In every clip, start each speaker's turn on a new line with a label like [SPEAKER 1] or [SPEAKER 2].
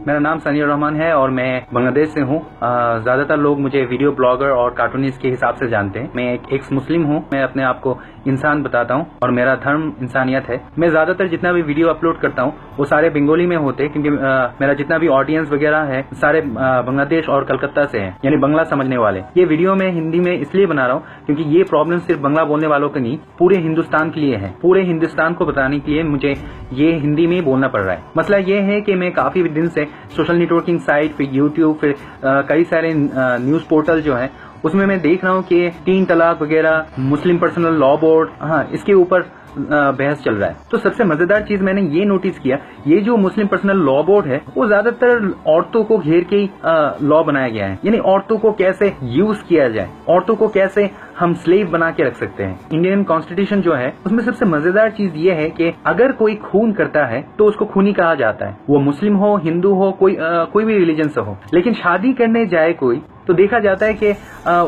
[SPEAKER 1] मेरा नाम सनी रहमान है और मैं बांग्लादेश से हूँ। ज्यादातर लोग मुझे वीडियो ब्लॉगर और कार्टूनिस्ट के हिसाब से जानते हैं। मैं एक एक्स मुस्लिम हूँ। मैं अपने आप को इंसान बताता हूँ और मेरा धर्म इंसानियत है। मैं ज्यादातर जितना भी वीडियो अपलोड करता हूँ वो सारे बंगाली में होते हैं, क्योंकि मेरा जितना भी ऑडियंस वगैरह है सारे बांग्लादेश और कलकत्ता से हैं, यानी बांग्ला समझने वाले। ये वीडियो मैं हिंदी में इसलिए बना रहा हूँ क्योंकि ये प्रॉब्लम सिर्फ बांग्ला बोलने वालों की नहीं, पूरे हिंदुस्तान के लिए है। पूरे हिंदुस्तान को बताने के लिए मुझे ये हिंदी में बोलना पड़ रहा है। मसला ये है कि मैं काफी दिन से सोशल नेटवर्किंग साइट, फिर यूट्यूब, फिर कई सारे न्यूज पोर्टल जो है उसमें मैं देख रहा हूँ कि 3 तलाक वगैरह, मुस्लिम पर्सनल लॉ बोर्ड, इसके ऊपर बहस चल रहा है। तो सबसे मजेदार चीज मैंने ये नोटिस किया, ये जो मुस्लिम पर्सनल लॉ बोर्ड है वो ज्यादातर औरतों को घेर के लॉ बनाया गया है, यानी औरतों को कैसे यूज किया जाए, औरतों को कैसे हम स्लेव बना के रख सकते हैं। इंडियन कॉन्स्टिट्यूशन जो है उसमें सबसे मजेदार चीज ये है कि अगर कोई खून करता है तो उसको खूनी कहा जाता है, वो मुस्लिम हो, हिंदू हो, कोई भी रिलीजन से हो। लेकिन शादी करने जाए कोई तो देखा जाता है कि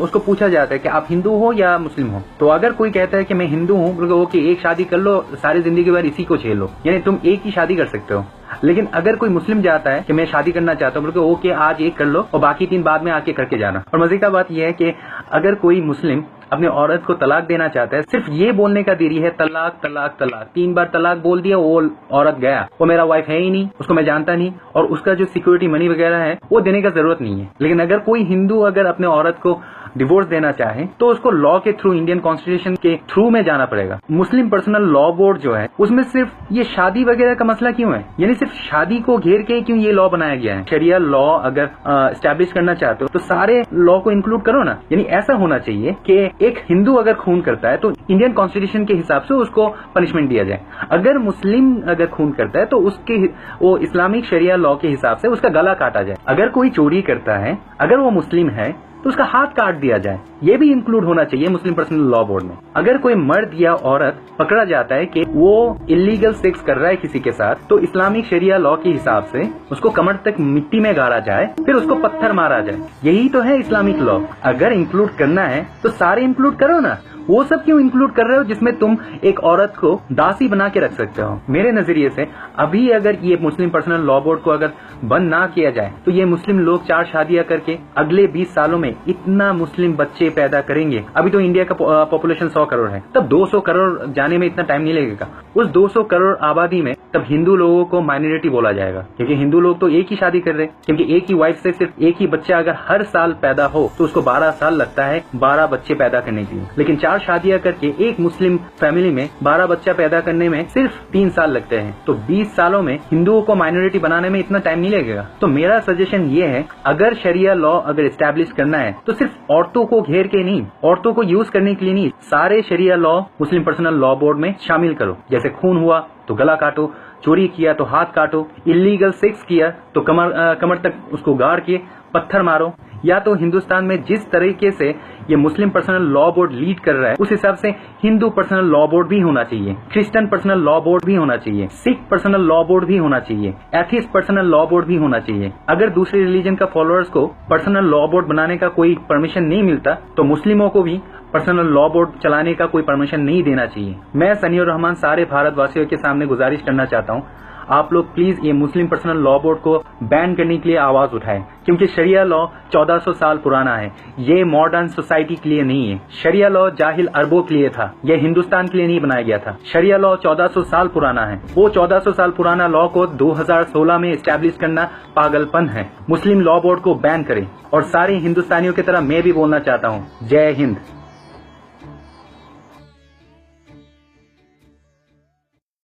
[SPEAKER 1] उसको पूछा जाता है कि आप हिंदू हो या मुस्लिम हो। तो अगर कोई कहता है कि मैं हिंदू हूँ, बोलो ओके एक शादी कर लो, सारी जिंदगी भर इसी को झेल लो, यानी तुम एक ही शादी कर सकते हो। लेकिन अगर कोई मुस्लिम जाता है कि मैं शादी करना चाहता हूँ, बोलो ओके आज एक कर लो और बाकी 3 बाद में आके करके जाना। और मजे का बात यह है कि अगर कोई मुस्लिम अपने औरत को तलाक देना चाहता है, सिर्फ ये बोलने का देरी है तलाक तलाक तलाक, 3 बार तलाक बोल दिया, वो औरत गया, वो मेरा वाइफ है ही नहीं, उसको मैं जानता नहीं, और उसका जो सिक्योरिटी मनी वगैरह है वो देने का जरूरत नहीं है। लेकिन अगर कोई हिंदू अगर अपने औरत को डिवोर्स देना चाहे तो उसको लॉ के थ्रू, इंडियन कॉन्स्टिट्यूशन के थ्रू में जाना पड़ेगा। मुस्लिम पर्सनल लॉ बोर्ड जो है उसमें सिर्फ ये शादी वगैरह का मसला क्यों है, यानी सिर्फ शादी को घेर के क्यों ये लॉ बनाया गया है। शरिया लॉ अगर एस्टैब्लिश करना चाहते हो तो सारे लॉ को इंक्लूड करो ना। यानी ऐसा होना चाहिए कि एक हिंदू अगर खून करता है तो इंडियन कॉन्स्टिट्यूशन के हिसाब से उसको पनिशमेंट दिया जाए। अगर मुस्लिम अगर खून करता है तो उसके वो इस्लामिक शरिया लॉ के हिसाब से उसका गला काटा जाए। अगर कोई चोरी करता है, अगर वो मुस्लिम है तो उसका हाथ काट दिया जाए। ये भी इंक्लूड होना चाहिए मुस्लिम पर्सनल लॉ बोर्ड में। अगर कोई मर्द या औरत पकड़ा जाता है कि वो इलीगल सेक्स कर रहा है किसी के साथ, तो इस्लामिक शरिया लॉ के हिसाब से उसको कमर तक मिट्टी में गाड़ा जाए, फिर उसको पत्थर मारा जाए। यही तो है इस्लामिक लॉ। अगर इंक्लूड करना है तो सारे इंक्लूड करो ना। वो सब क्यों इंक्लूड कर रहे हो जिसमें तुम एक औरत को दासी बना के रख सकते हो। मेरे नजरिए से अभी अगर ये मुस्लिम पर्सनल लॉ बोर्ड को अगर बंद ना किया जाए तो ये मुस्लिम लोग 4 शादियां करके अगले 20 सालों में इतना मुस्लिम बच्चे पैदा करेंगे। अभी तो इंडिया का पॉपुलेशन 100 करोड़ है, तब 200 करोड़ जाने में इतना टाइम नहीं लगेगा। उस 200 करोड़ आबादी में तब हिंदू लोगों को माइनॉरिटी बोला जाएगा, क्योंकि हिंदू लोग तो एक ही शादी कर रहे हैं, क्योंकि एक ही वाइफ से सिर्फ एक ही बच्चा अगर हर साल पैदा हो तो उसको 12 साल लगता है 12 बच्चे पैदा करने के लिए। लेकिन 4 शादियां करके एक मुस्लिम फैमिली में 12 बच्चा पैदा करने में सिर्फ 3 साल लगते हैं। तो 20 सालों में हिंदुओं को माइनॉरिटी बनाने में इतना टाइम नहीं लगेगा। तो मेरा सजेशन ये है, अगर शरिया लॉ अगर एस्टैब्लिश करना है तो सिर्फ औरतों को घेर के नहीं, औरतों को यूज करने के लिए नहीं, सारे शरिया लॉ मुस्लिम पर्सनल लॉ बोर्ड में शामिल करो। जैसे खून हुआ तो गला काटो, चोरी किया तो हाथ काटो, इलीगल सेक्स किया तो कमर तक उसको गाड़ के पत्थर मारो। या तो हिंदुस्तान में जिस तरीके से ये मुस्लिम पर्सनल लॉ बोर्ड लीड कर रहा है उस हिसाब से हिंदू पर्सनल लॉ बोर्ड भी होना चाहिए, क्रिश्चियन पर्सनल लॉ बोर्ड भी होना चाहिए, सिख पर्सनल लॉ बोर्ड भी होना चाहिए, एथिस्ट पर्सनल लॉ बोर्ड भी होना चाहिए। अगर दूसरे रिलीजन का फॉलोअर्स को पर्सनल लॉ बोर्ड बनाने का कोई परमिशन नहीं मिलता तो मुस्लिमों को भी पर्सनल लॉ बोर्ड चलाने का कोई परमिशन नहीं देना चाहिए। मैं सनी रहमान सारे भारतवासियों के सामने गुजारिश करना चाहता हूँ, आप लोग प्लीज ये मुस्लिम पर्सनल लॉ बोर्ड को बैन करने के लिए आवाज उठाएं, क्योंकि शरिया लॉ 1400 साल पुराना है। ये मॉडर्न सोसाइटी के लिए नहीं है। शरिया लॉ जाहिल अरबों के लिए था, यह हिंदुस्तान के लिए नहीं बनाया गया था। शरिया लॉ 1400 साल पुराना है। वो 1400 साल पुराना लॉ को 2016 में एस्टैब्लिश करना पागलपन है। मुस्लिम लॉ बोर्ड को बैन करें। और सारे हिंदुस्तानियों की तरह मैं भी बोलना चाहता हूँ, जय हिंद।